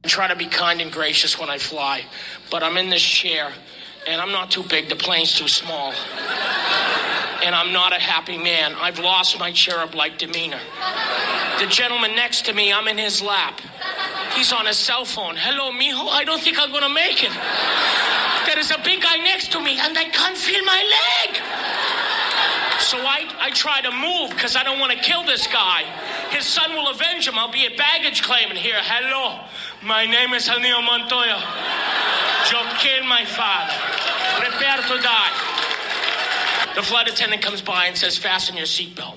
I try to be kind and gracious when I fly, but I'm in this chair, and I'm not too big. The plane's too small. And I'm not a happy man. I've lost my cherub-like demeanor. The gentleman next to me, I'm in his lap. He's on his cell phone. Hello, mijo, I don't think I'm gonna make it. There is a big guy next to me, and I can't feel my leg. So I try to move, because I don't want to kill this guy. His son will avenge him. I'll be at baggage claim and hear, hello, my name is Anil Montoya. You killed my father. Prepare to die. The flight attendant comes by and says, fasten your seatbelt.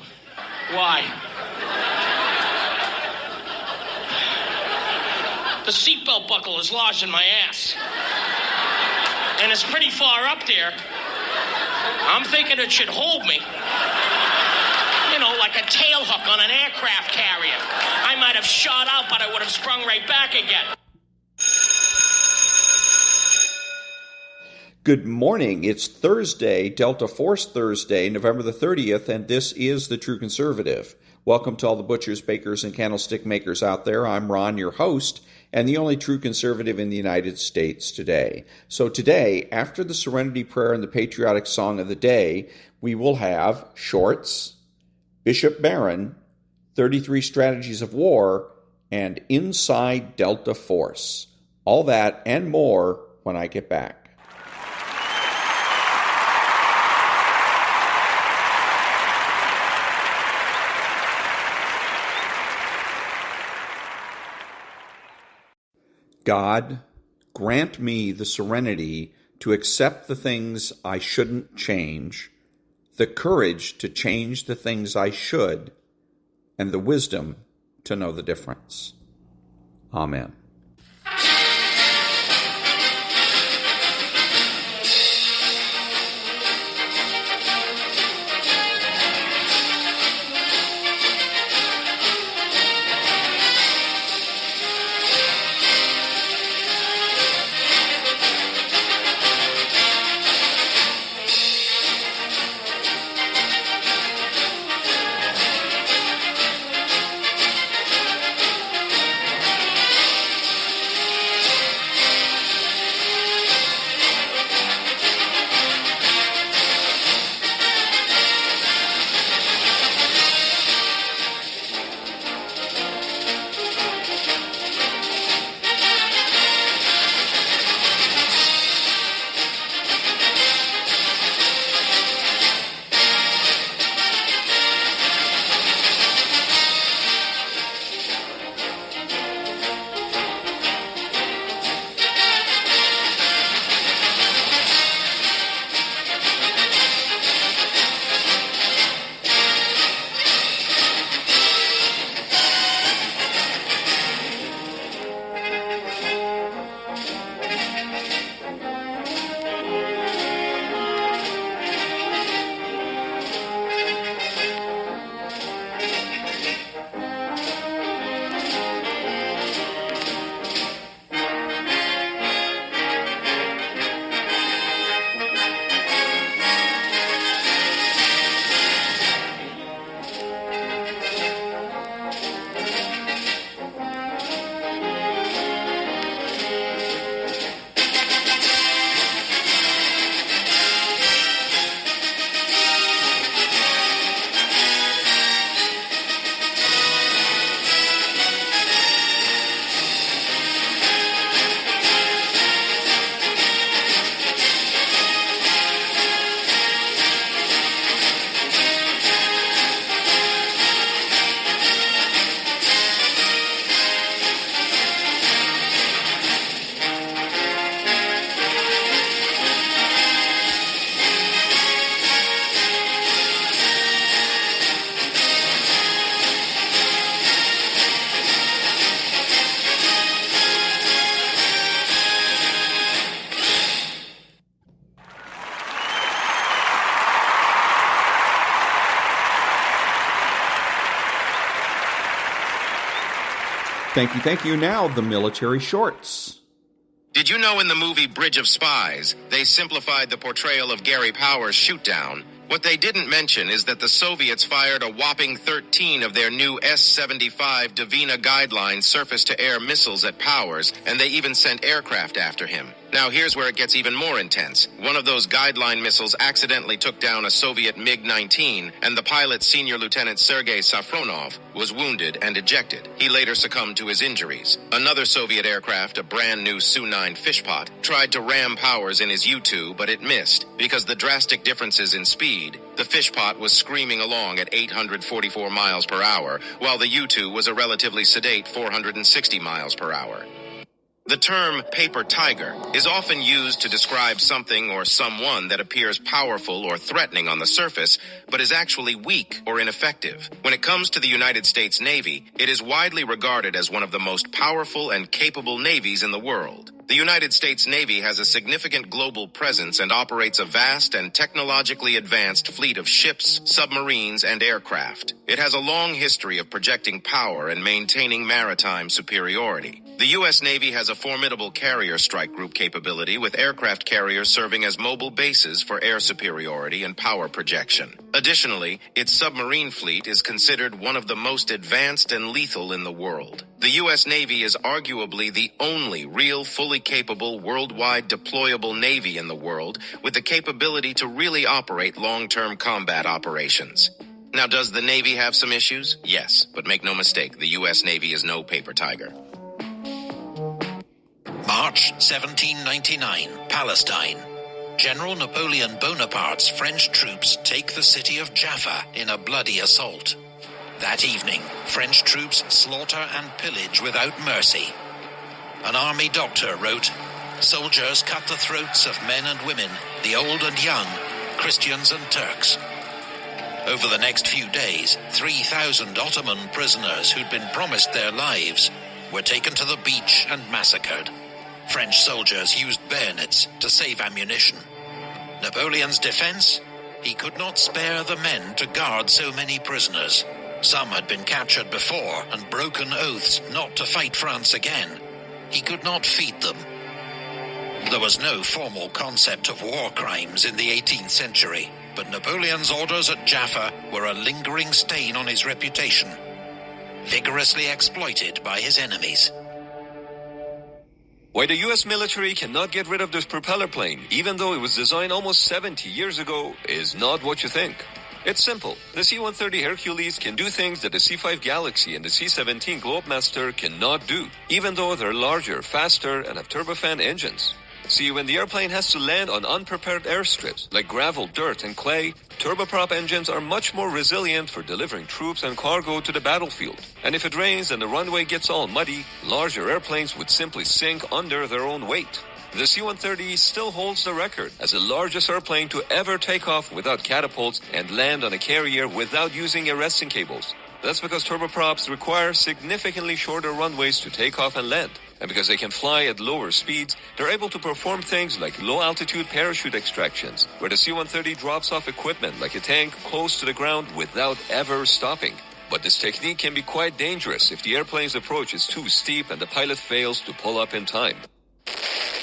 Why? The seatbelt buckle is lodged in my ass. And it's pretty far up there. I'm thinking it should hold me. You know, like a tail hook on an aircraft carrier. I might have shot out, but I would have sprung right back again. Good morning. It's Thursday, Delta Force Thursday, November the 30th, and this is The True Conservative. Welcome to all the butchers, bakers, and candlestick makers out there. I'm Ron, your host, and the only true conservative in the United States today. So today, after the Serenity Prayer and the patriotic song of the day, we will have Shorts, Bishop Barron, 33 Strategies of War, and Inside Delta Force. All that and more when I get back. God, grant me the serenity to accept the things I shouldn't change, the courage to change the things I should, and the wisdom to know the difference. Amen. Thank you. Now, the military shorts. Did you know in the movie Bridge of Spies, they simplified the portrayal of Gary Powers' shoot-down What they didn't mention is that the Soviets fired a whopping 13 of their new S-75 Dvina Guideline surface-to-air missiles at Powers, and they even sent aircraft after him. Now here's where it gets even more intense. One of those Guideline missiles accidentally took down a Soviet MiG-19, and the pilot, Senior Lieutenant Sergei Safronov, was wounded and ejected. He later succumbed to his injuries. Another Soviet aircraft, a brand new Su-9 Fishpot, tried to ram Powers in his U-2, but it missed. Because the drastic differences in speed, the Fishpot was screaming along at 844 miles per hour, while the U-2 was a relatively sedate 460 miles per hour. The term paper tiger is often used to describe something or someone that appears powerful or threatening on the surface, but is actually weak or ineffective. When it comes to the United States Navy, it is widely regarded as one of the most powerful and capable navies in the world. The United States Navy has a significant global presence and operates a vast and technologically advanced fleet of ships, submarines, and aircraft. It has a long history of projecting power and maintaining maritime superiority. The U.S. Navy has a formidable carrier strike group capability with aircraft carriers serving as mobile bases for air superiority and power projection. Additionally, its submarine fleet is considered one of the most advanced and lethal in the world. The U.S. Navy is arguably the only real, fully capable, worldwide deployable Navy in the world with the capability to really operate long-term combat operations. Now, does the Navy have some issues? Yes, but make no mistake, the U.S. Navy is no paper tiger. March 1799, Palestine. General Napoleon Bonaparte's French troops take the city of Jaffa in a bloody assault. That evening, French troops slaughter and pillage without mercy. An army doctor wrote, "Soldiers cut the throats of men and women, the old and young, Christians and Turks." Over the next few days, 3,000 Ottoman prisoners who'd been promised their lives were taken to the beach and massacred. French soldiers used bayonets to save ammunition. Napoleon's defense? He could not spare the men to guard so many prisoners. Some had been captured before and broken oaths not to fight France again. He could not feed them. There was no formal concept of war crimes in the 18th century, but Napoleon's orders at Jaffa were a lingering stain on his reputation, vigorously exploited by his enemies. Why the U.S. military cannot get rid of this propeller plane, even though it was designed almost 70 years ago, is not what you think. It's simple. The C-130 Hercules can do things that the C-5 Galaxy and the C-17 Globemaster cannot do, even though they're larger, faster, and have turbofan engines. See, when the airplane has to land on unprepared airstrips, like gravel, dirt, and clay, turboprop engines are much more resilient for delivering troops and cargo to the battlefield. And if it rains and the runway gets all muddy, larger airplanes would simply sink under their own weight. The C-130 still holds the record as the largest airplane to ever take off without catapults and land on a carrier without using arresting cables. That's because turboprops require significantly shorter runways to take off and land. And because they can fly at lower speeds, they're able to perform things like low-altitude parachute extractions, where the C-130 drops off equipment like a tank close to the ground without ever stopping. But this technique can be quite dangerous if the airplane's approach is too steep and the pilot fails to pull up in time.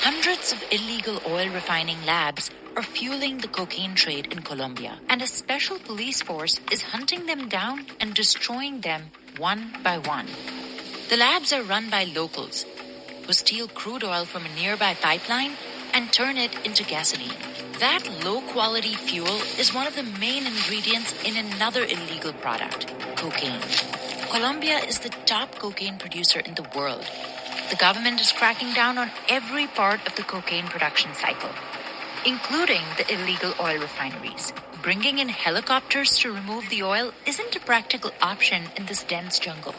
Hundreds of illegal oil refining labs are fueling the cocaine trade in Colombia, and a special police force is hunting them down and destroying them one by one. The labs are run by locals who steal crude oil from a nearby pipeline and turn it into gasoline. That low-quality fuel is one of the main ingredients in another illegal product, cocaine. Colombia is the top cocaine producer in the world. The government is cracking down on every part of the cocaine production cycle, including the illegal oil refineries. Bringing in helicopters to remove the oil isn't a practical option in this dense jungle.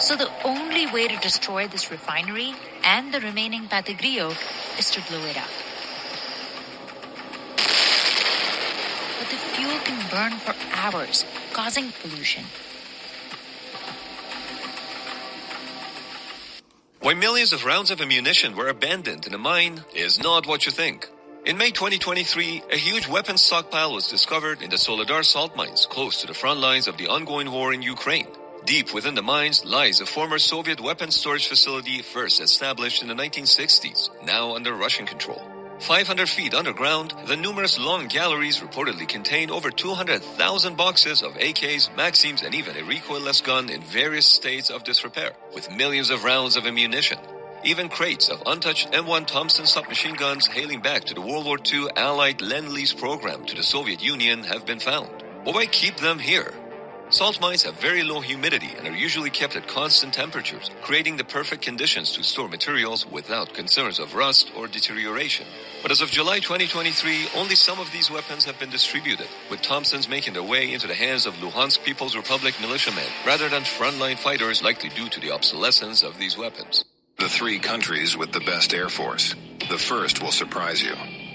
So the only way to destroy this refinery and the remaining Pategrillo is to blow it up. But the fuel can burn for hours, causing pollution. Why millions of rounds of ammunition were abandoned in a mine is not what you think. In May 2023, a huge weapons stockpile was discovered in the Soledar salt mines close to the front lines of the ongoing war in Ukraine. Deep within the mines lies a former Soviet weapons storage facility first established in the 1960s, now under Russian control. 500 feet underground, the numerous long galleries reportedly contain over 200,000 boxes of AKs, Maxims, and even a recoilless gun in various states of disrepair, with millions of rounds of ammunition. Even crates of untouched M1 Thompson submachine guns hailing back to the World War II Allied Lend-Lease program to the Soviet Union have been found. But why keep them here? Salt mines have very low humidity and are usually kept at constant temperatures, creating the perfect conditions to store materials without concerns of rust or deterioration. But as of July 2023, only some of these weapons have been distributed, with Thompsons making their way into the hands of Luhansk People's Republic militiamen, rather than frontline fighters, likely due to the obsolescence of these weapons. The three countries with the best air force. The first will surprise you.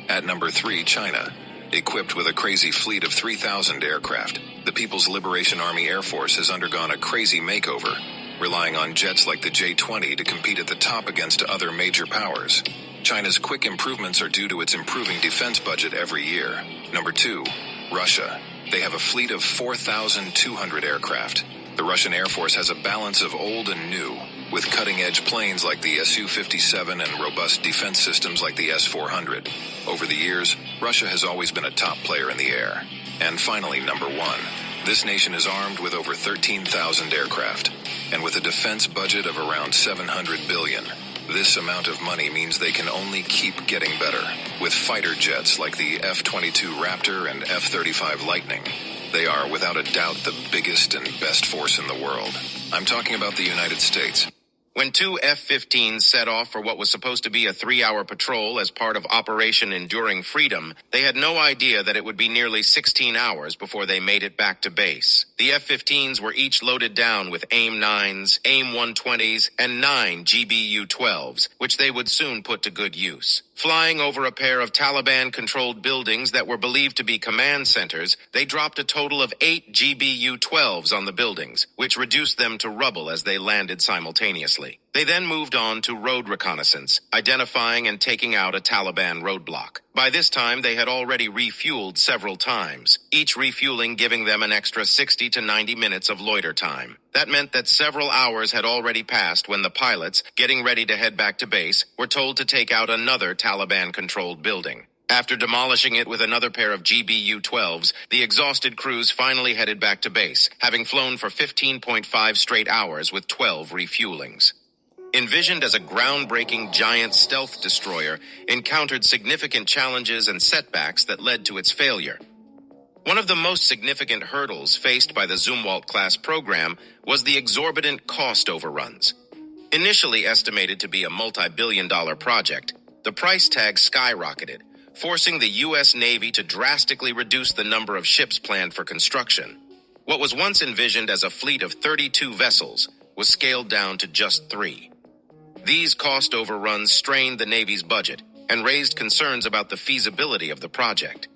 At number 3, China. Equipped with a crazy fleet of 3,000 aircraft, the People's Liberation Army Air Force has undergone a crazy makeover, relying on jets like the J-20 to compete at the top against other major powers. China's quick improvements are due to its improving defense budget every year. Number 2, Russia. They have a fleet of 4,200 aircraft. The Russian Air Force has a balance of old and new, with cutting-edge planes like the Su-57 and robust defense systems like the S-400. Over the years, Russia has always been a top player in the air. And finally, number 1. This nation is armed with over 13,000 aircraft, and with a defense budget of around $700 billion. This amount of money means they can only keep getting better, with fighter jets like the F-22 Raptor and F-35 Lightning. They are, without a doubt, the biggest and best force in the world. I'm talking about the United States. When two F-15s set off for what was supposed to be a 3-hour patrol as part of Operation Enduring Freedom, they had no idea that it would be nearly 16 hours before they made it back to base. The F-15s were each loaded down with AIM-9s, AIM-120s, and 9 GBU-12s, which they would soon put to good use. Flying over a pair of Taliban-controlled buildings that were believed to be command centers, they dropped a total of 8 GBU-12s on the buildings, which reduced them to rubble as they landed simultaneously. They then moved on to road reconnaissance, identifying and taking out a Taliban roadblock. By this time, they had already refueled several times, each refueling giving them an extra 60 to 90 minutes of loiter time. That meant that several hours had already passed when the pilots, getting ready to head back to base, were told to take out another Taliban-controlled building. After demolishing it with another pair of GBU-12s, the exhausted crews finally headed back to base, having flown for 15.5 straight hours with 12 refuelings. Envisioned as a groundbreaking giant stealth destroyer, encountered significant challenges and setbacks that led to its failure. One of the most significant hurdles faced by the Zumwalt-class program was the exorbitant cost overruns. Initially estimated to be a multi-billion-dollar project, the price tag skyrocketed, forcing the U.S. Navy to drastically reduce the number of ships planned for construction. What was once envisioned as a fleet of 32 vessels was scaled down to just 3. These cost overruns strained the Navy's budget and raised concerns about the feasibility of the project.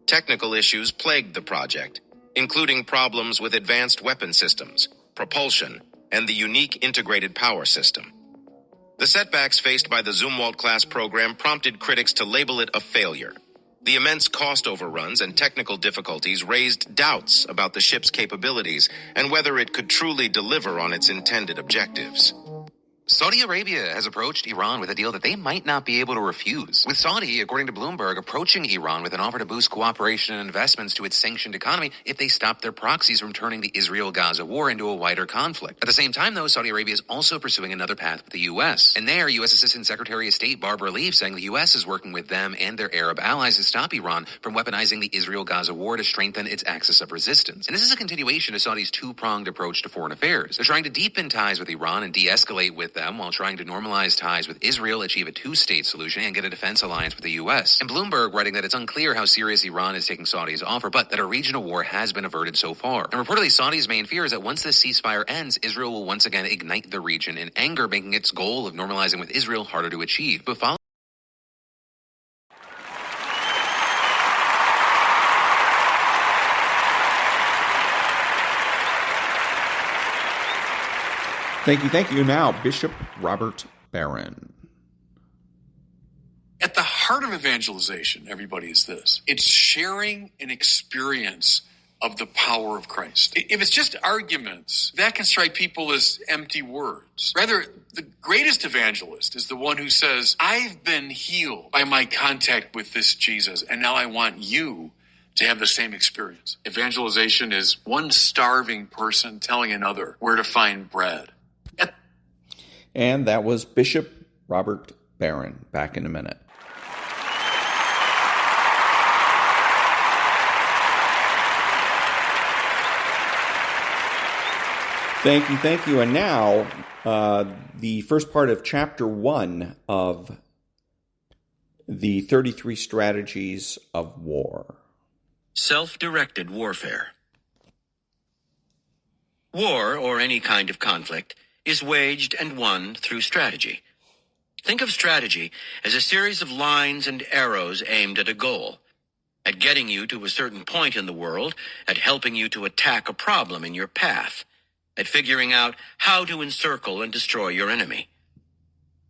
Technical issues plagued the project, including problems with advanced weapon systems, propulsion, and the unique integrated power system. The setbacks faced by the Zumwalt-class program prompted critics to label it a failure. The immense cost overruns and technical difficulties raised doubts about the ship's capabilities and whether it could truly deliver on its intended objectives. Saudi Arabia has approached Iran with a deal that they might not be able to refuse, with Saudi, according to Bloomberg, approaching Iran with an offer to boost cooperation and investments to its sanctioned economy if they stop their proxies from turning the Israel-Gaza war into a wider conflict. At the same time, though, Saudi Arabia is also pursuing another path with the U.S. And there, U.S. Assistant Secretary of State Barbara Leaf saying the U.S. is working with them and their Arab allies to stop Iran from weaponizing the Israel-Gaza war to strengthen its axis of resistance. And this is a continuation of Saudi's two-pronged approach to foreign affairs. They're trying to deepen ties with Iran and de-escalate with them while trying to normalize ties with Israel, achieve a two-state solution, and get a defense alliance with the U.S. And Bloomberg writing that it's unclear how serious Iran is taking Saudi's offer, but that a regional war has been averted so far. And reportedly, Saudi's main fear is that once this ceasefire ends, Israel will once again ignite the region in anger, making its goal of normalizing with Israel harder to achieve. But following Thank you. Now, Bishop Robert Barron. At the heart of evangelization, everybody, is this. It's sharing an experience of the power of Christ. If it's just arguments, that can strike people as empty words. Rather, the greatest evangelist is the one who says, I've been healed by my contact with this Jesus, and now I want you to have the same experience. Evangelization is one starving person telling another where to find bread. And that was Bishop Robert Barron. Back in a minute. Thank you. And now, the first part of Chapter 1 of the 33 Strategies of War. Self-directed warfare. War, or any kind of conflict, is waged and won through strategy. Think of strategy as a series of lines and arrows aimed at a goal, at getting you to a certain point in the world, at helping you to attack a problem in your path, at figuring out how to encircle and destroy your enemy.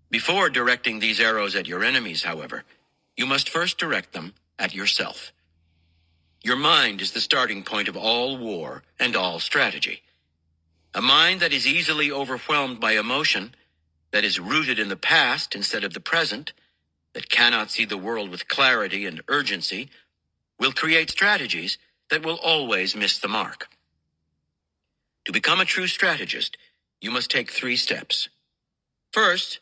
Before directing these arrows at your enemies, however, you must first direct them at yourself. Your mind is the starting point of all war and all strategy. A mind that is easily overwhelmed by emotion, that is rooted in the past instead of the present, that cannot see the world with clarity and urgency, will create strategies that will always miss the mark. To become a true strategist, you must take 3 steps. First,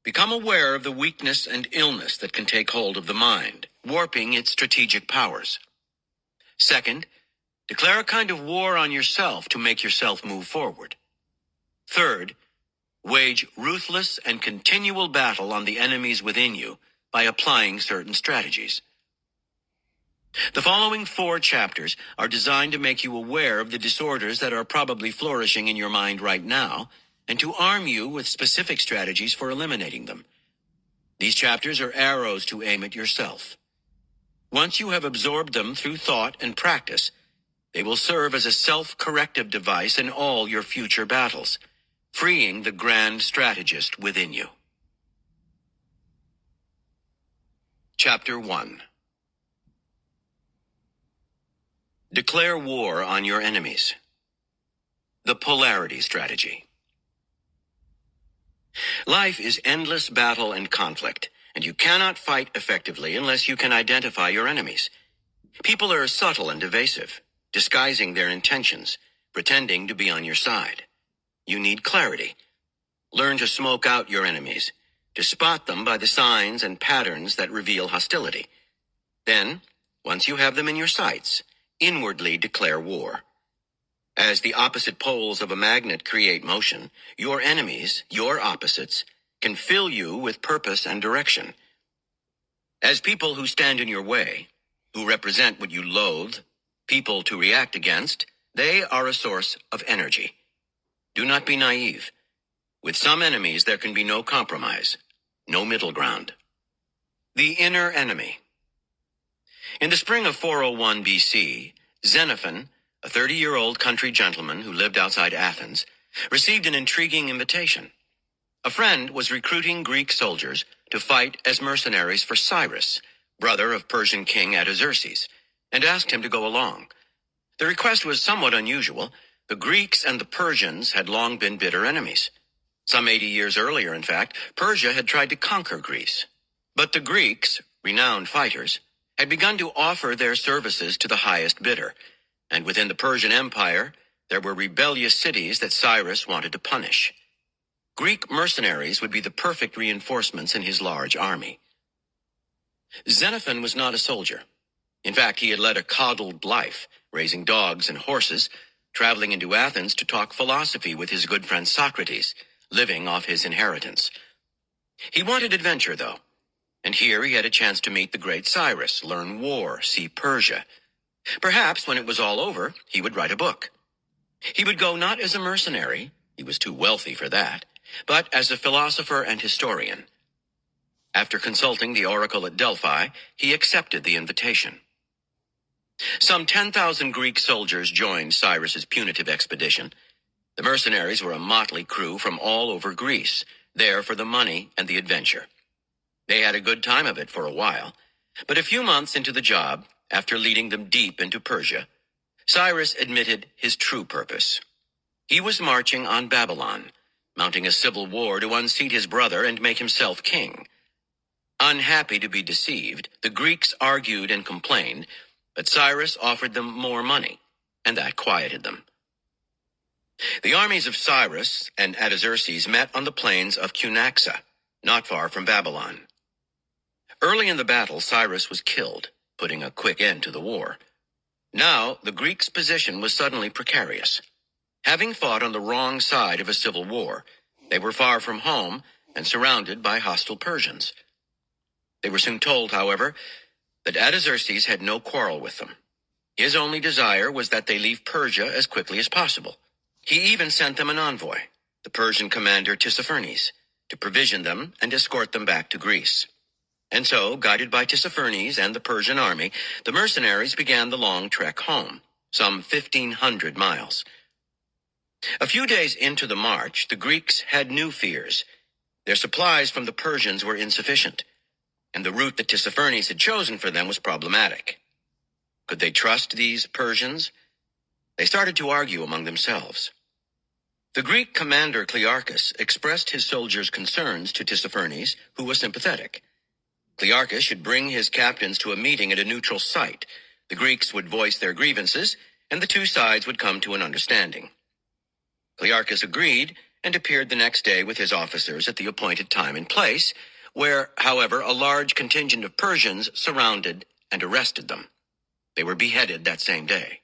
become aware of the weakness and illness that can take hold of the mind, warping its strategic powers. Second, declare a kind of war on yourself to make yourself move forward. Third, wage ruthless and continual battle on the enemies within you by applying certain strategies. The following 4 chapters are designed to make you aware of the disorders that are probably flourishing in your mind right now, and to arm you with specific strategies for eliminating them. These chapters are arrows to aim at yourself. Once you have absorbed them through thought and practice, they will serve as a self-corrective device in all your future battles, freeing the grand strategist within you. Chapter 1. Declare war on your enemies. The polarity strategy. Life is endless battle and conflict, and you cannot fight effectively unless you can identify your enemies. People are subtle and evasive, disguising their intentions, pretending to be on your side. You need clarity. Learn to smoke out your enemies, to spot them by the signs and patterns that reveal hostility. Then, once you have them in your sights, inwardly declare war. As the opposite poles of a magnet create motion, your enemies, your opposites, can fill you with purpose and direction. As people who stand in your way, who represent what you loathe, people to react against, they are a source of energy. Do not be naive. With some enemies, there can be no compromise, no middle ground. The inner enemy. In the spring of 401 BC, Xenophon, a 30-year-old country gentleman who lived outside Athens, received an intriguing invitation. A friend was recruiting Greek soldiers to fight as mercenaries for Cyrus, brother of Persian king Artaxerxes, and asked him to go along. The request was somewhat unusual. The Greeks and the Persians had long been bitter enemies. Some 80 years earlier, in fact, Persia had tried to conquer Greece. But the Greeks, renowned fighters, had begun to offer their services to the highest bidder, and within the Persian Empire, there were rebellious cities that Cyrus wanted to punish. Greek mercenaries would be the perfect reinforcements in his large army. Xenophon was not a soldier. In fact, he had led a coddled life, raising dogs and horses, traveling into Athens to talk philosophy with his good friend Socrates, living off his inheritance. He wanted adventure, though, and here he had a chance to meet the great Cyrus, learn war, see Persia. Perhaps when it was all over, he would write a book. He would go not as a mercenary, he was too wealthy for that, but as a philosopher and historian. After consulting the oracle at Delphi, he accepted the invitation. Some 10,000 Greek soldiers joined Cyrus's punitive expedition. The mercenaries were a motley crew from all over Greece, there for the money and the adventure. They had a good time of it for a while, but a few months into the job, after leading them deep into Persia, Cyrus admitted his true purpose. He was marching on Babylon, mounting a civil war to unseat his brother and make himself king. Unhappy to be deceived, the Greeks argued and complained, but Cyrus offered them more money, and that quieted them. The armies of Cyrus and Artaxerxes met on the plains of Cunaxa, not far from Babylon. Early in the battle, Cyrus was killed, putting a quick end to the war. Now, the Greeks' position was suddenly precarious. Having fought on the wrong side of a civil war, they were far from home and surrounded by hostile Persians. They were soon told, however, that Artaxerxes had no quarrel with them. His only desire was that they leave Persia as quickly as possible. He even sent them an envoy, the Persian commander Tissaphernes, to provision them and escort them back to Greece. And so, guided by Tissaphernes and the Persian army, the mercenaries began the long trek home, some 1,500 miles. A few days into the march, the Greeks had new fears. Their supplies from the Persians were insufficient, and the route that Tissaphernes had chosen for them was problematic. Could they trust these Persians? They started to argue among themselves. The Greek commander Clearchus expressed his soldiers' concerns to Tissaphernes, who was sympathetic. Clearchus should bring his captains to a meeting at a neutral site. The Greeks would voice their grievances, and the two sides would come to an understanding. Clearchus agreed and appeared the next day with his officers at the appointed time and place, where, however, a large contingent of Persians surrounded and arrested them. They were beheaded that same day.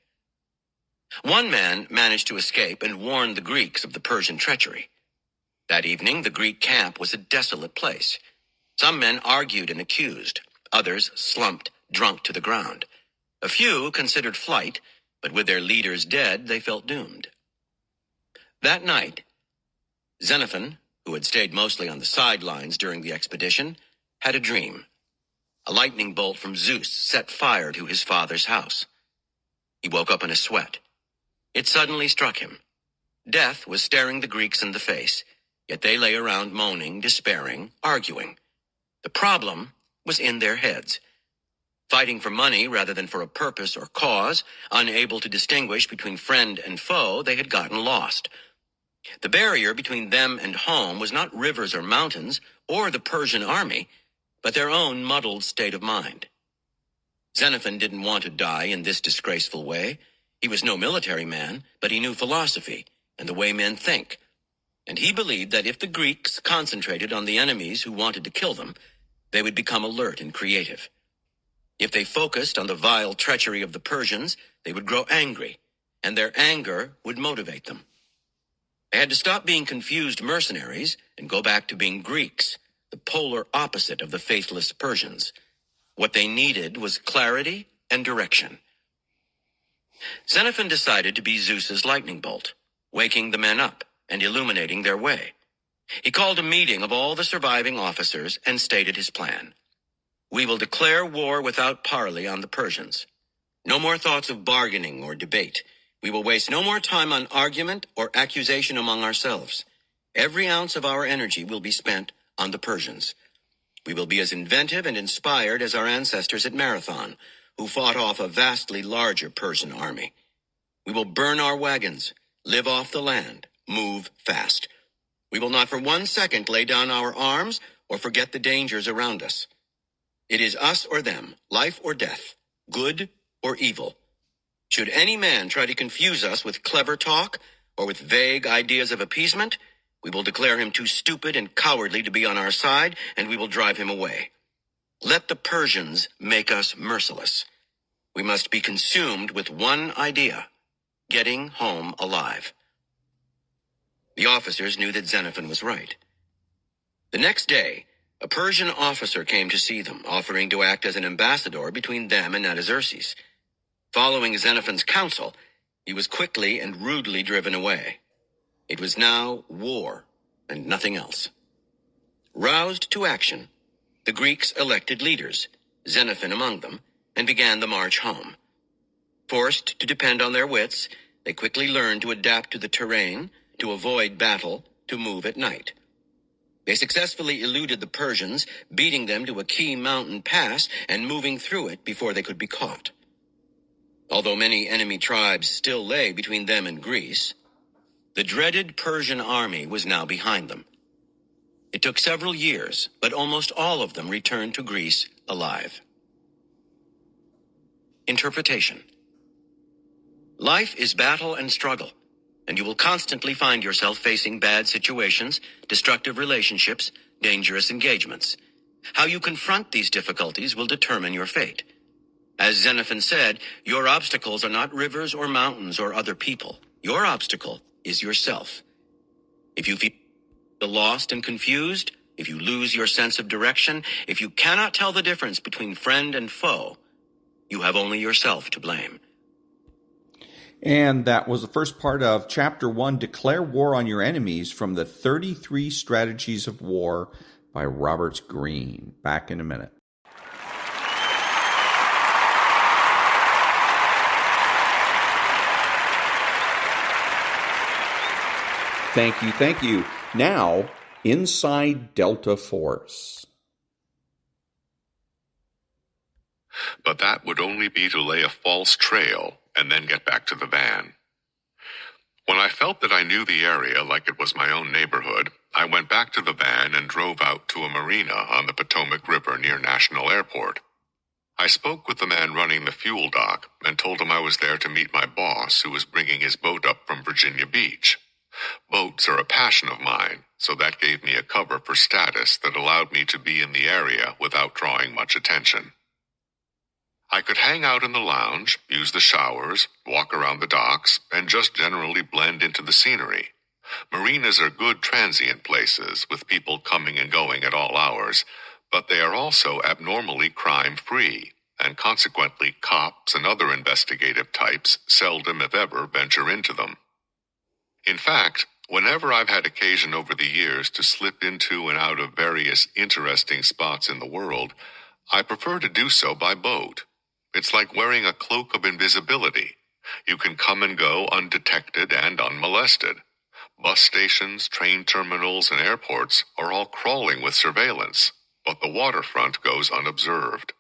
One man managed to escape and warned the Greeks of the Persian treachery. That evening, the Greek camp was a desolate place. Some men argued and accused. Others slumped, drunk to the ground. A few considered flight, but with their leaders dead, they felt doomed. That night, Xenophon, who had stayed mostly on the sidelines during the expedition, had a dream. A lightning bolt from Zeus set fire to his father's house. He woke up in a sweat. It suddenly struck him. Death was staring the Greeks in the face, yet they lay around moaning, despairing, arguing. The problem was in their heads. Fighting for money rather than for a purpose or cause, unable to distinguish between friend and foe, they had gotten lost. The barrier between them and home was not rivers or mountains or the Persian army, but their own muddled state of mind. Xenophon didn't want to die in this disgraceful way. He was no military man, but he knew philosophy and the way men think. And he believed that if the Greeks concentrated on the enemies who wanted to kill them, they would become alert and creative. If they focused on the vile treachery of the Persians, they would grow angry, and their anger would motivate them. They had to stop being confused mercenaries and go back to being Greeks, the polar opposite of the faithless Persians. What they needed was clarity and direction. Xenophon decided to be Zeus's lightning bolt, waking the men up and illuminating their way. He called a meeting of all the surviving officers and stated his plan. We will declare war without parley on the Persians. No more thoughts of bargaining or debate. We will waste no more time on argument or accusation among ourselves. Every ounce of our energy will be spent on the Persians. We will be as inventive and inspired as our ancestors at Marathon, who fought off a vastly larger Persian army. We will burn our wagons, live off the land, move fast. We will not for 1 second lay down our arms or forget the dangers around us. It is us or them, life or death, good or evil. Should any man try to confuse us with clever talk or with vague ideas of appeasement, we will declare him too stupid and cowardly to be on our side, and we will drive him away. Let the Persians make us merciless. We must be consumed with one idea, getting home alive. The officers knew that Xenophon was right. The next day, a Persian officer came to see them, offering to act as an ambassador between them and Artaxerxes. Following Xenophon's counsel, he was quickly and rudely driven away. It was now war and nothing else. Roused to action, the Greeks elected leaders, Xenophon among them, and began the march home. Forced to depend on their wits, they quickly learned to adapt to the terrain, to avoid battle, to move at night. They successfully eluded the Persians, beating them to a key mountain pass and moving through it before they could be caught. Although many enemy tribes still lay between them and Greece, the dreaded Persian army was now behind them. It took several years, but almost all of them returned to Greece alive. Interpretation. Life is battle and struggle, and you will constantly find yourself facing bad situations, destructive relationships, dangerous engagements. How you confront these difficulties will determine your fate. As Xenophon said, your obstacles are not rivers or mountains or other people. Your obstacle is yourself. If you feel lost and confused, if you lose your sense of direction, if you cannot tell the difference between friend and foe, you have only yourself to blame. And that was the first part of Chapter 1, Declare War on Your Enemies, from the 33 Strategies of War by Robert Greene. Back in a minute. Thank you. Now, inside Delta Force. But that would only be to lay a false trail and then get back to the van. When I felt that I knew the area like it was my own neighborhood, I went back to the van and drove out to a marina on the Potomac River near National Airport. I spoke with the man running the fuel dock and told him I was there to meet my boss, who was bringing his boat up from Virginia Beach. Boats are a passion of mine, so that gave me a cover for status that allowed me to be in the area without drawing much attention. I could hang out in the lounge, use the showers, walk around the docks, and just generally blend into the scenery. Marinas are good transient places with people coming and going at all hours, but they are also abnormally crime-free, and consequently cops and other investigative types seldom if ever venture into them. In fact, whenever I've had occasion over the years to slip into and out of various interesting spots in the world, I prefer to do so by boat. It's like wearing a cloak of invisibility. You can come and go undetected and unmolested. Bus stations, train terminals, and airports are all crawling with surveillance, but the waterfront goes unobserved.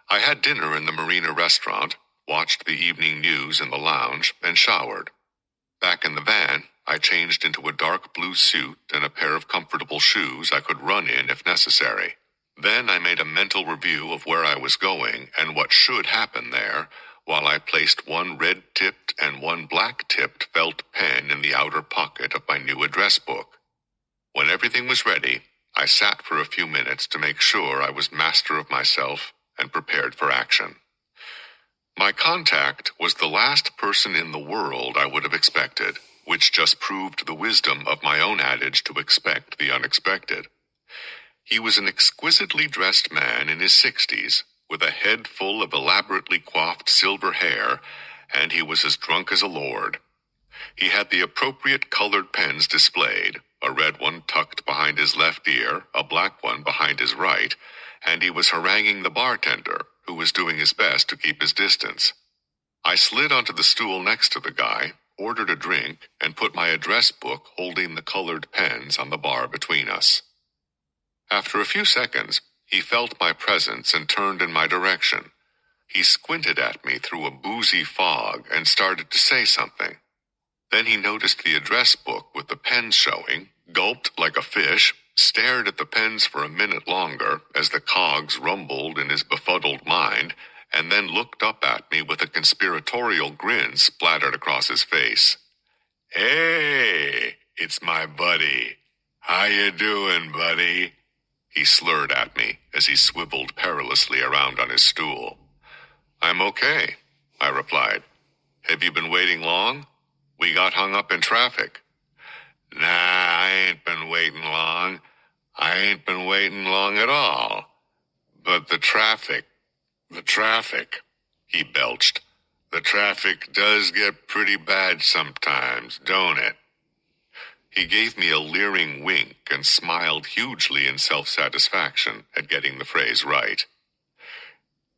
I had dinner in the marina restaurant, watched the evening news in the lounge, and showered. Back in the van, I changed into a dark blue suit and a pair of comfortable shoes I could run in if necessary. Then I made a mental review of where I was going and what should happen there, while I placed one red-tipped and one black-tipped felt pen in the outer pocket of my new address book. When everything was ready, I sat for a few minutes to make sure I was master of myself and prepared for action. My contact was the last person in the world I would have expected, which just proved the wisdom of my own adage to expect the unexpected. He was an exquisitely dressed man in his 60s, with a head full of elaborately coiffed silver hair, and he was as drunk as a lord. He had the appropriate colored pens displayed, a red one tucked behind his left ear, a black one behind his right, and he was haranguing the bartender, who was doing his best to keep his distance. I slid onto the stool next to the guy, ordered a drink, and put my address book holding the colored pens on the bar between us. After a few seconds, he felt my presence and turned in my direction. He squinted at me through a boozy fog and started to say something. Then he noticed the address book with the pens showing, gulped like a fish, stared at the pens for a minute longer as the cogs rumbled in his befuddled mind, and then looked up at me with a conspiratorial grin splattered across his face. "Hey, it's my buddy. How you doing, buddy?" He slurred at me as he swiveled perilously around on his stool. "I'm okay," I replied. "Have you been waiting long? We got hung up in traffic." "Nah, I ain't been waiting long. I ain't been waiting long at all. But the traffic, he belched. "The traffic does get pretty bad sometimes, don't it?" He gave me a leering wink and smiled hugely in self-satisfaction at getting the phrase right.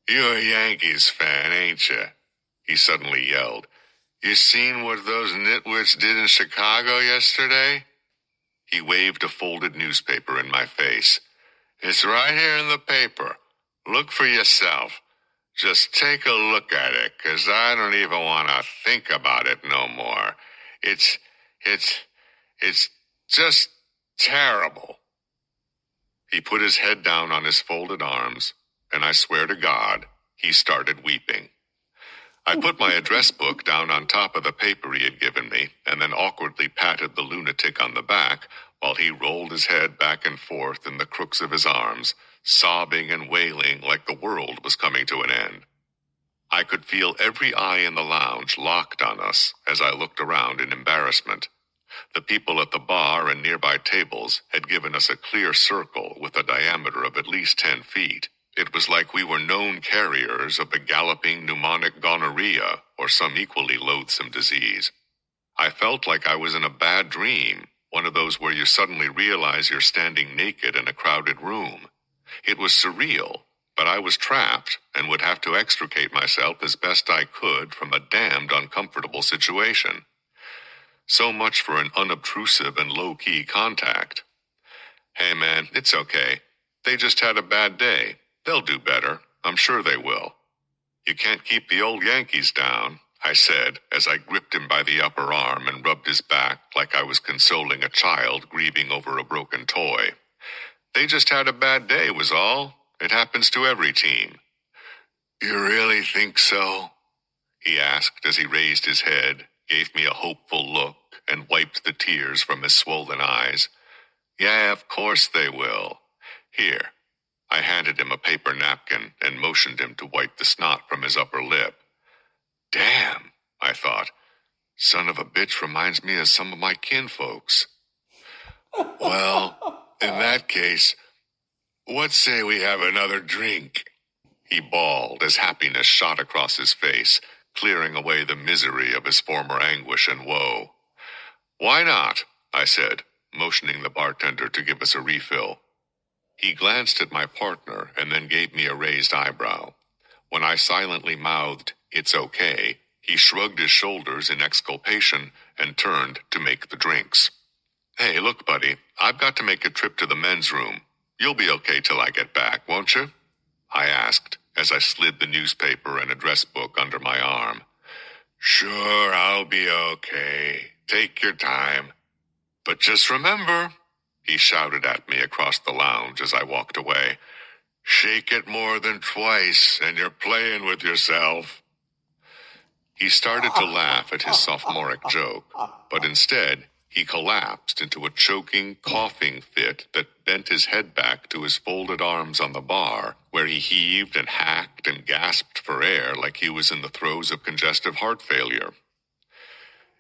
"You're a Yankees fan, ain't you?" he suddenly yelled. "You seen what those nitwits did in Chicago yesterday?" He waved a folded newspaper in my face. "It's right here in the paper. Look for yourself. Just take a look at it, 'cause I don't even want to think about it no more. It's just terrible. He put his head down on his folded arms, and I swear to God, he started weeping. I put my address book down on top of the paper he had given me, and then awkwardly patted the lunatic on the back while he rolled his head back and forth in the crooks of his arms, sobbing and wailing like the world was coming to an end. I could feel every eye in the lounge locked on us as I looked around in embarrassment. The people at the bar and nearby tables had given us a clear circle with a diameter of at least 10 feet. It was like we were known carriers of the galloping pneumonic gonorrhea or some equally loathsome disease. I felt like I was in a bad dream, one of those where you suddenly realize you're standing naked in a crowded room. It was surreal, but I was trapped and would have to extricate myself as best I could from a damned uncomfortable situation. So much for an unobtrusive and low-key contact. Hey man, it's okay. They just had a bad day. They'll do better. I'm sure they will. You can't keep the old Yankees down, I said as I gripped him by the upper arm and rubbed his back like I was consoling a child grieving over a broken toy. They just had a bad day was all. It happens to every team. You really think so? He asked as he raised his head, gave me a hopeful look, and wiped the tears from his swollen eyes. Yeah, of course they will. Here. I handed him a paper napkin and motioned him to wipe the snot from his upper lip. Damn, I thought. Son of a bitch reminds me of some of my kinfolks. Well, in that case, what say we have another drink? He bawled as happiness shot across his face, clearing away the misery of his former anguish and woe. Why not? I said, motioning the bartender to give us a refill. He glanced at my partner and then gave me a raised eyebrow. When I silently mouthed, "It's okay," he shrugged his shoulders in exculpation and turned to make the drinks. Hey, look, buddy, I've got to make a trip to the men's room. You'll be okay till I get back, won't you? I asked as I slid the newspaper and address book under my arm. Sure, I'll be okay. Take your time. But just remember, he shouted at me across the lounge as I walked away, shake it more than twice and you're playing with yourself. He started to laugh at his sophomoric joke, but instead he collapsed into a choking, coughing fit that bent his head back to his folded arms on the bar, where he heaved and hacked and gasped for air like he was in the throes of congestive heart failure.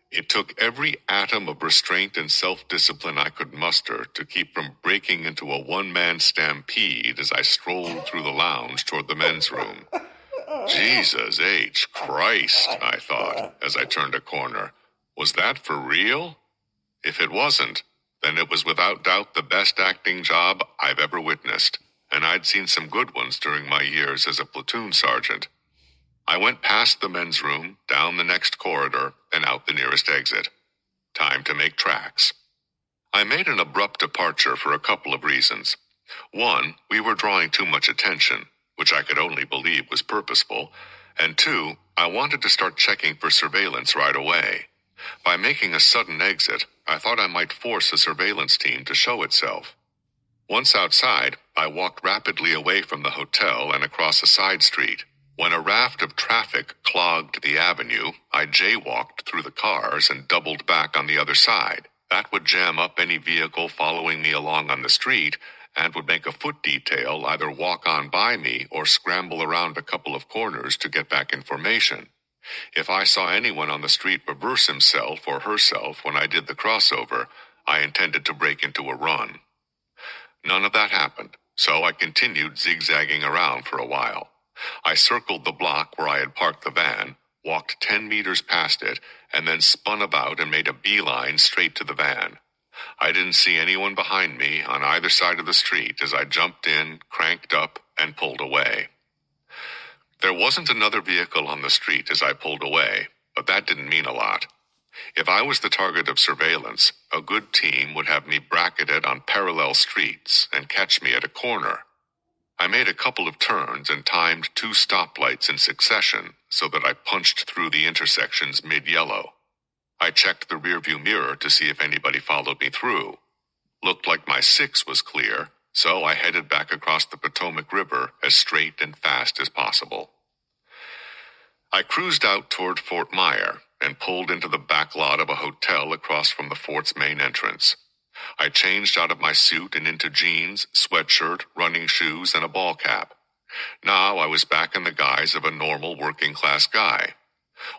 It took every atom of restraint and self-discipline I could muster to keep from breaking into a one-man stampede as I strolled through the lounge toward the men's room. Jesus H. Christ, I thought, as I turned a corner. Was that for real? If it wasn't, then it was without doubt the best acting job I've ever witnessed, and I'd seen some good ones during my years as a platoon sergeant. I went past the men's room, down the next corridor, and out the nearest exit. Time to make tracks. I made an abrupt departure for a couple of reasons. One, we were drawing too much attention, which I could only believe was purposeful, and two, I wanted to start checking for surveillance right away. By making a sudden exit, I thought I might force a surveillance team to show itself. Once outside, I walked rapidly away from the hotel and across a side street. When a raft of traffic clogged the avenue, I jaywalked through the cars and doubled back on the other side. That would jam up any vehicle following me along on the street and would make a foot detail either walk on by me or scramble around a couple of corners to get back information. If I saw anyone on the street reverse himself or herself when I did the crossover, I intended to break into a run. None of that happened, so I continued zigzagging around for a while. I circled the block where I had parked the van, walked 10 meters past it, and then spun about and made a beeline straight to the van. I didn't see anyone behind me on either side of the street as I jumped in, cranked up, and pulled away. There wasn't another vehicle on the street as I pulled away, but that didn't mean a lot. If I was the target of surveillance, a good team would have me bracketed on parallel streets and catch me at a corner. I made a couple of turns and timed 2 stoplights in succession so that I punched through the intersections mid-yellow. I checked the rearview mirror to see if anybody followed me through. Looked like my 6 was clear, so I headed back across the Potomac River as straight and fast as possible. I cruised out toward Fort Myer and pulled into the back lot of a hotel across from the fort's main entrance. I changed out of my suit and into jeans, sweatshirt, running shoes, and a ball cap. Now I was back in the guise of a normal working-class guy.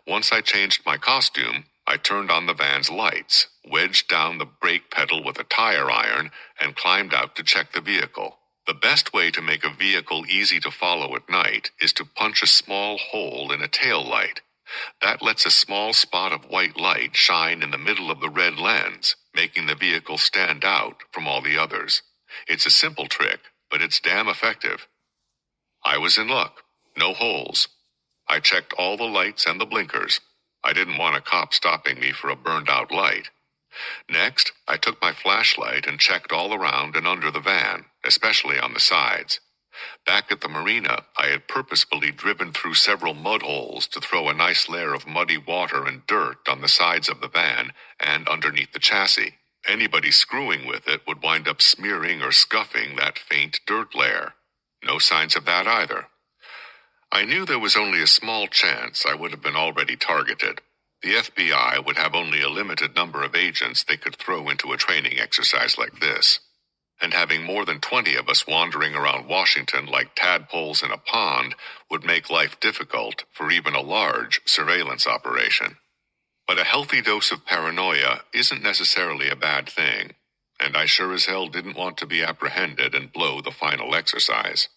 Once I changed my costume, I turned on the van's lights, wedged down the brake pedal with a tire iron, and climbed out to check the vehicle. The best way to make a vehicle easy to follow at night is to punch a small hole in a tail light. That lets a small spot of white light shine in the middle of the red lens, making the vehicle stand out from all the others. It's a simple trick, but it's damn effective. I was in luck. No holes. I checked all the lights and the blinkers. I didn't want a cop stopping me for a burned-out light. Next, I took my flashlight and checked all around and under the van, especially on the sides. Back at the marina, I had purposefully driven through several mud holes to throw a nice layer of muddy water and dirt on the sides of the van and underneath the chassis. Anybody screwing with it would wind up smearing or scuffing that faint dirt layer. No signs of that either. I knew there was only a small chance I would have been already targeted. The FBI would have only a limited number of agents they could throw into a training exercise like this. And having more than 20 of us wandering around Washington like tadpoles in a pond would make life difficult for even a large surveillance operation. But a healthy dose of paranoia isn't necessarily a bad thing, and I sure as hell didn't want to be apprehended and blow the final exercise.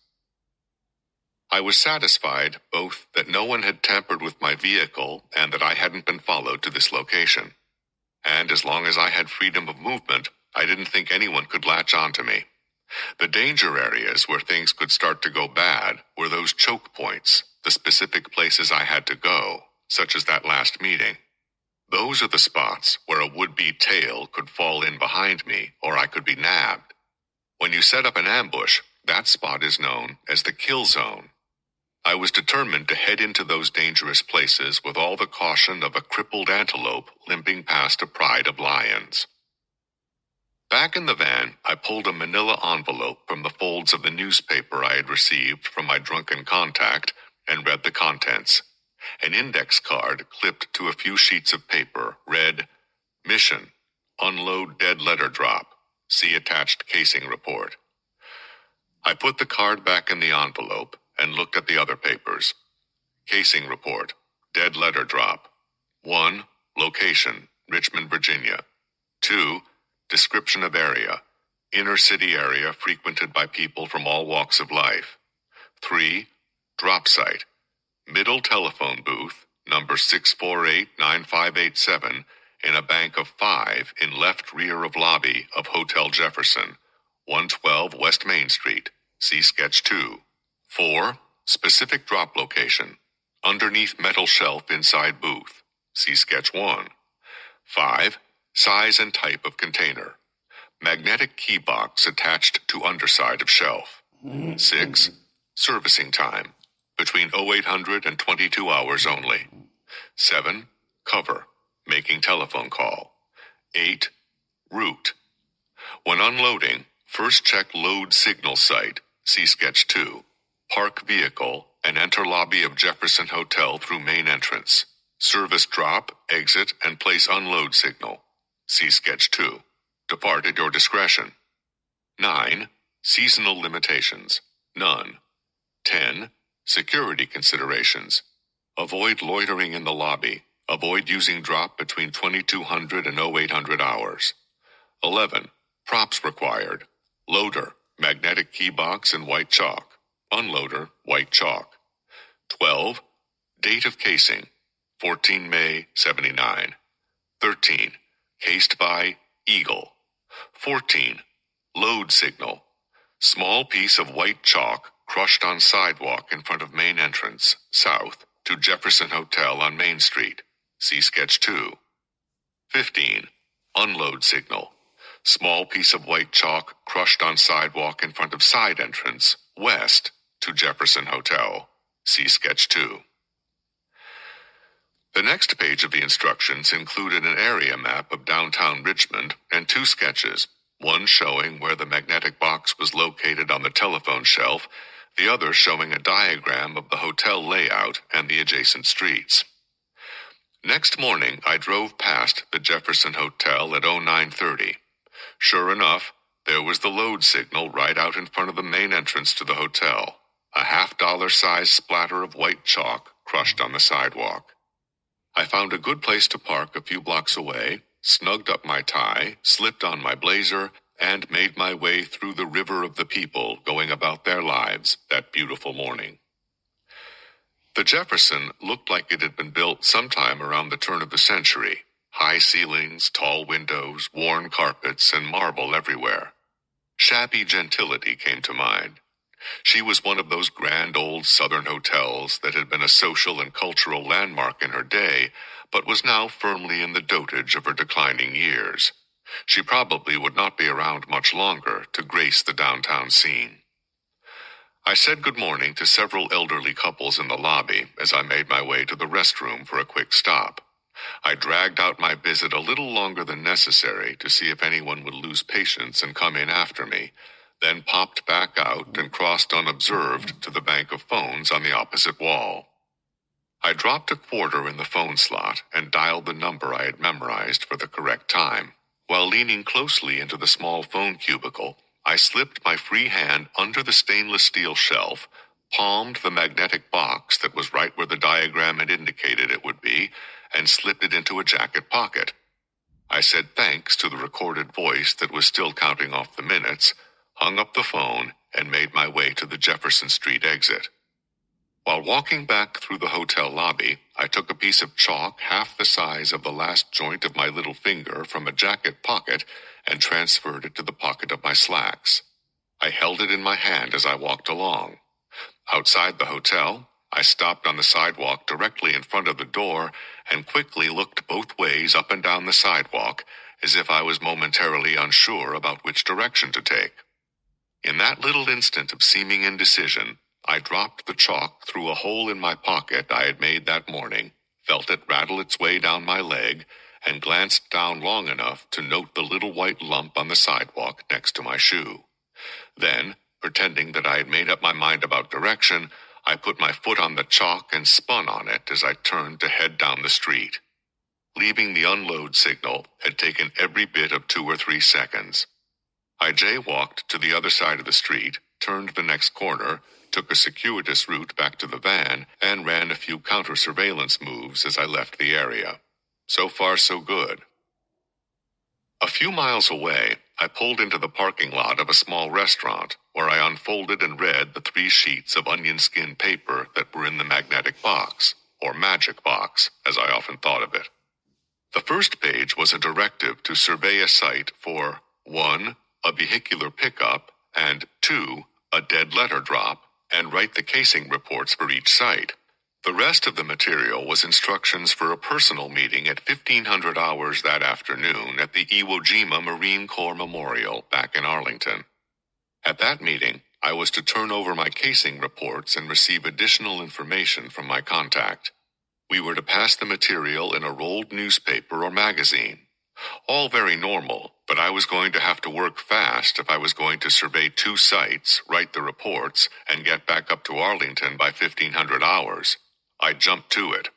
I was satisfied both that no one had tampered with my vehicle and that I hadn't been followed to this location. And as long as I had freedom of movement, I didn't think anyone could latch onto me. The danger areas where things could start to go bad were those choke points, the specific places I had to go, such as that last meeting. Those are the spots where a would-be tail could fall in behind me or I could be nabbed. When you set up an ambush, that spot is known as the kill zone. I was determined to head into those dangerous places with all the caution of a crippled antelope limping past a pride of lions. Back in the van, I pulled a manila envelope from the folds of the newspaper I had received from my drunken contact and read the contents. An index card clipped to a few sheets of paper read, "Mission, unload dead letter drop. See attached casing report." I put the card back in the envelope and looked at the other papers. Casing report, dead letter drop. 1. Location, Richmond, Virginia. 2. Description of area, inner city area frequented by people from all walks of life. 3. Drop site, middle telephone booth, number 648-9587, in a bank of 5 in left rear of lobby of Hotel Jefferson, 112 West Main Street. See sketch 2. 4. Specific drop location, underneath metal shelf inside booth. See sketch 1. 5. Size and type of container, magnetic key box attached to underside of shelf. 6. Servicing time, between 0800 and 22 hours only. 7. Cover, making telephone call. 8. Route. When unloading, first check load signal site, see sketch 2. Park vehicle and enter lobby of Jefferson Hotel through main entrance. Service drop, exit, and place unload signal. See sketch 2. Depart at your discretion. 9. Seasonal limitations. None. 10. Security considerations. Avoid loitering in the lobby. Avoid using drop between 2200 and 0800 hours. 11. Props required. Loader, magnetic key box and white chalk. Unloader, white chalk. 12. Date of casing, 14 May 79. 13. Cased by Eagle. 14. Load signal, small piece of white chalk crushed on sidewalk in front of main entrance, south, to Jefferson Hotel on Main Street. See sketch 2. 15. Unload signal, small piece of white chalk crushed on sidewalk in front of side entrance, west to Jefferson Hotel. See Sketch 2. The next page of the instructions included an area map of downtown Richmond and 2 sketches, one showing where the magnetic box was located on the telephone shelf, the other showing a diagram of the hotel layout and the adjacent streets. Next morning, I drove past the Jefferson Hotel at 0930. Sure enough, there was the load signal right out in front of the main entrance to the hotel, a $50 splatter of white chalk crushed on the sidewalk. I found a good place to park a few blocks away, snugged up my tie, slipped on my blazer, and made my way through the river of the people going about their lives that beautiful morning. The Jefferson looked like it had been built sometime around the turn of the century. High ceilings, tall windows, worn carpets, and marble everywhere. Shabby gentility came to mind. She was one of those grand old Southern hotels that had been a social and cultural landmark in her day, but was now firmly in the dotage of her declining years. She probably would not be around much longer to grace the downtown scene. I said good morning to several elderly couples in the lobby as I made my way to the restroom for a quick stop. I dragged out my visit a little longer than necessary to see if anyone would lose patience and come in after me, then popped back out and crossed unobserved to the bank of phones on the opposite wall. I dropped a quarter in the phone slot and dialed the number I had memorized for the correct time. While leaning closely into the small phone cubicle, I slipped my free hand under the stainless steel shelf, palmed the magnetic box that was right where the diagram had indicated it would be, and slipped it into a jacket pocket. I said thanks to the recorded voice that was still counting off the minutes, hung up the phone, and made my way to the Jefferson Street exit. While walking back through the hotel lobby, I took a piece of chalk half the size of the last joint of my little finger from a jacket pocket and transferred it to the pocket of my slacks. I held it in my hand as I walked along. Outside the hotel, I stopped on the sidewalk directly in front of the door and quickly looked both ways up and down the sidewalk as if I was momentarily unsure about which direction to take. In that little instant of seeming indecision, I dropped the chalk through a hole in my pocket I had made that morning, felt it rattle its way down my leg, and glanced down long enough to note the little white lump on the sidewalk next to my shoe. Then, pretending that I had made up my mind about direction, I put my foot on the chalk and spun on it as I turned to head down the street. Leaving the unload signal had taken every bit of 2 or 3 seconds. I jaywalked to the other side of the street, turned the next corner, took a circuitous route back to the van, and ran a few counter-surveillance moves as I left the area. So far, so good. A few miles away, I pulled into the parking lot of a small restaurant, where I unfolded and read the 3 sheets of onion skin paper that were in the magnetic box, or magic box, as I often thought of it. The first page was a directive to survey a site for 1. A vehicular pickup, and 2. A dead letter drop, and write the casing reports for each site. The rest of the material was instructions for a personal meeting at 1500 hours that afternoon at the Iwo Jima Marine Corps Memorial back in Arlington. At that meeting, I was to turn over my casing reports and receive additional information from my contact. We were to pass the material in a rolled newspaper or magazine. All very normal, but I was going to have to work fast if I was going to survey 2 sites, write the reports, and get back up to Arlington by 1500 hours. I jumped to it.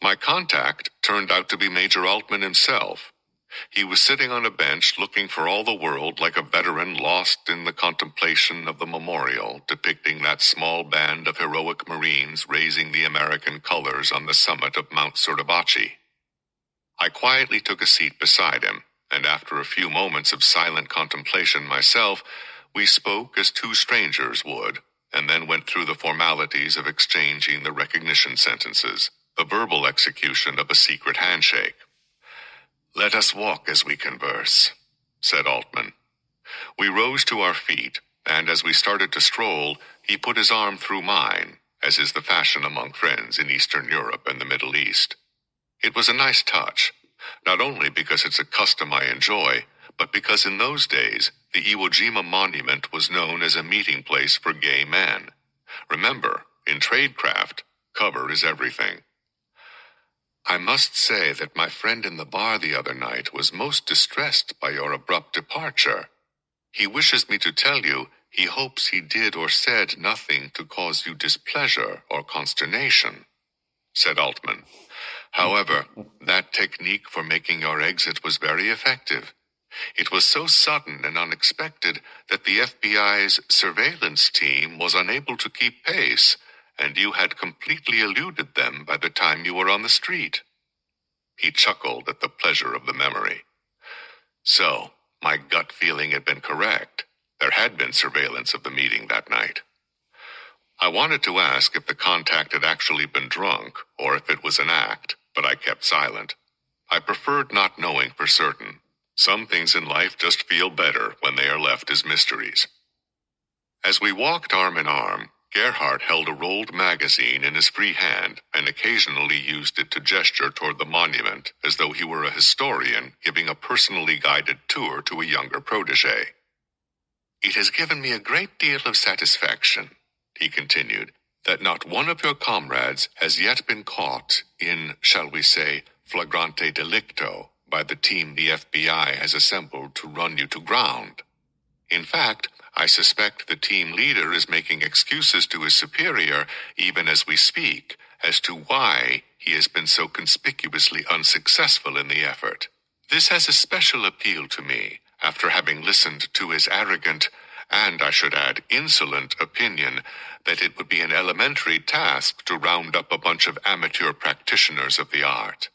My contact turned out to be Major Altman himself. He was sitting on a bench looking for all the world like a veteran lost in the contemplation of the memorial depicting that small band of heroic Marines raising the American colors on the summit of Mount Suribachi. I quietly took a seat beside him, and after a few moments of silent contemplation myself, we spoke as 2 strangers would, and then went through the formalities of exchanging the recognition sentences, the verbal execution of a secret handshake. "Let us walk as we converse," said Altman. We rose to our feet, and as we started to stroll, he put his arm through mine, as is the fashion among friends in Eastern Europe and the Middle East. It was a nice touch, not only because it's a custom I enjoy, but because in those days the Iwo Jima monument was known as a meeting place for gay men. Remember, in tradecraft, cover is everything. I must say that my friend in the bar the other night was most distressed by your abrupt departure. He wishes me to tell you he hopes he did or said nothing to cause you displeasure or consternation, said Altman. However, that technique for making your exit was very effective. It was so sudden and unexpected that the FBI's surveillance team was unable to keep pace, and you had completely eluded them by the time you were on the street. He chuckled at the pleasure of the memory. So, my gut feeling had been correct. There had been surveillance of the meeting that night. I wanted to ask if the contact had actually been drunk, or if it was an act, but I kept silent. I preferred not knowing for certain. Some things in life just feel better when they are left as mysteries. As we walked arm in arm, Gerhardt held a rolled magazine in his free hand and occasionally used it to gesture toward the monument as though he were a historian giving a personally guided tour to a younger protege. It has given me a great deal of satisfaction, he continued, that not one of your comrades has yet been caught in, shall we say, flagrante delicto by the team the FBI has assembled to run you to ground. In fact, I suspect the team leader is making excuses to his superior, even as we speak, as to why he has been so conspicuously unsuccessful in the effort. This has a special appeal to me, after having listened to his arrogant, and I should add insolent, opinion that it would be an elementary task to round up a bunch of amateur practitioners of the art.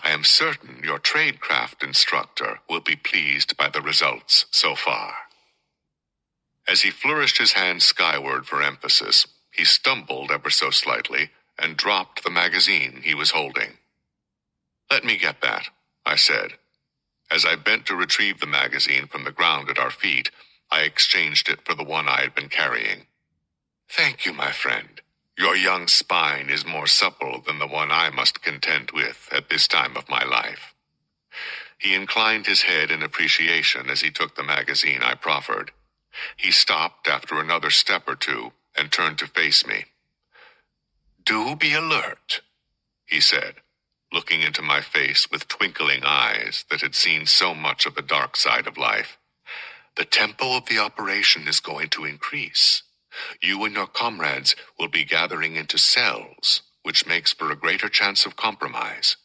I am certain your tradecraft instructor will be pleased by the results so far. As he flourished his hand skyward for emphasis, he stumbled ever so slightly and dropped the magazine he was holding. Let me get that, I said. As I bent to retrieve the magazine from the ground at our feet, I exchanged it for the one I had been carrying. Thank you, my friend. Your young spine is more supple than the one I must contend with at this time of my life. He inclined his head in appreciation as he took the magazine I proffered. He stopped after another step or two and turned to face me. Do be alert, he said, looking into my face with twinkling eyes that had seen so much of the dark side of life. The tempo of the operation is going to increase. You and your comrades will be gathering into cells, which makes for a greater chance of compromise.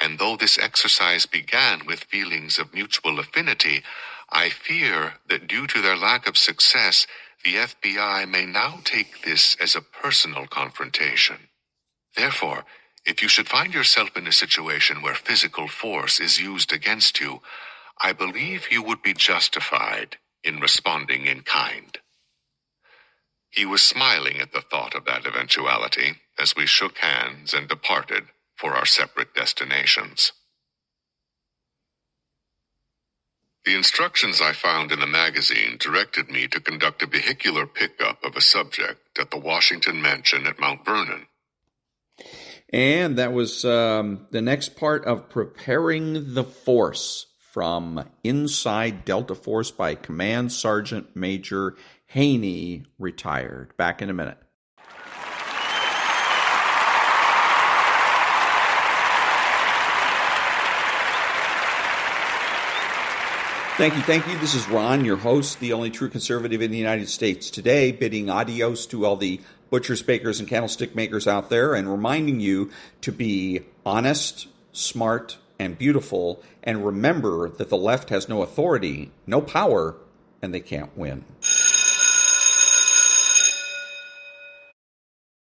And though this exercise began with feelings of mutual affinity, I fear that due to their lack of success, the FBI may now take this as a personal confrontation. Therefore, if you should find yourself in a situation where physical force is used against you, I believe you would be justified in responding in kind. He was smiling at the thought of that eventuality as we shook hands and departed for our separate destinations. The instructions I found in the magazine directed me to conduct a vehicular pickup of a subject at the Washington Mansion at Mount Vernon. And that was the next part of Preparing the Force from Inside Delta Force by Command Sergeant Major Haney, retired. Back in a minute. Thank you. This is Ron, your host, the only true conservative in the United States today, bidding adios to all the butchers, bakers, and candlestick makers out there, and reminding you to be honest, smart, and beautiful, and remember that the left has no authority, no power, and they can't win.